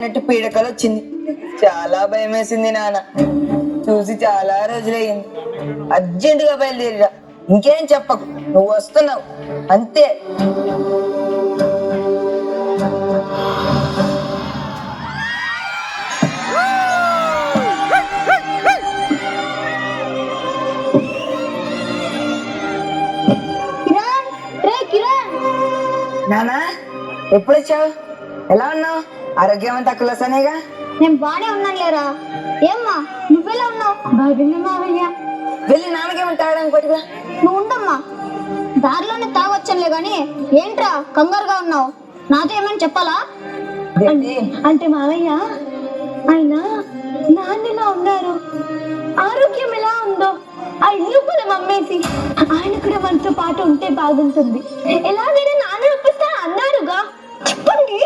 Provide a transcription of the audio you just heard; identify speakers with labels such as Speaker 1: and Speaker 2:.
Speaker 1: అన్నట్టు పీడకలు వచ్చింది. చాలా భయం వేసింది నాన్న. చూసి చాలా రోజులయ్యింది. అర్జెంటుగా బయలుదేరిరా. ఇంకేం చెప్పకు, నువ్వు వస్తున్నావు అంతే. నానా, ఎప్పుడు వచ్చావు? ఎలా ఉన్నావు? ఆరోగ్యం అంతా కులసనేగా?
Speaker 2: నేను బానే ఉన్నాను లేరా. ఏమ్మా నువ్వెలా ఉన్నావు? బాగున్నా మావయ్య.
Speaker 1: వెళ్ళి నాన్నకేమో తాగడానికి పట్టుకురా.
Speaker 2: నువ్వు ఉండమ్మా, దారిలోనే తాగొచ్చనులే గాని ఏంట్రా కంగారుగా ఉన్నావు? నాతో ఏమని చెప్పాలా? అంటే మావయ్య ఆయన నాన్నలా ఉన్నారు, ఆరోగ్యం ఎలా ఉందో ఆ ఇల్లు కూడా మమ్మేసి ఆయన కూడా మనతో పాటు ఉంటే బాగుంటుంది. ఎలాగైనా నాన్న ఒప్పిస్తా అన్నారుగా, చెప్పండి.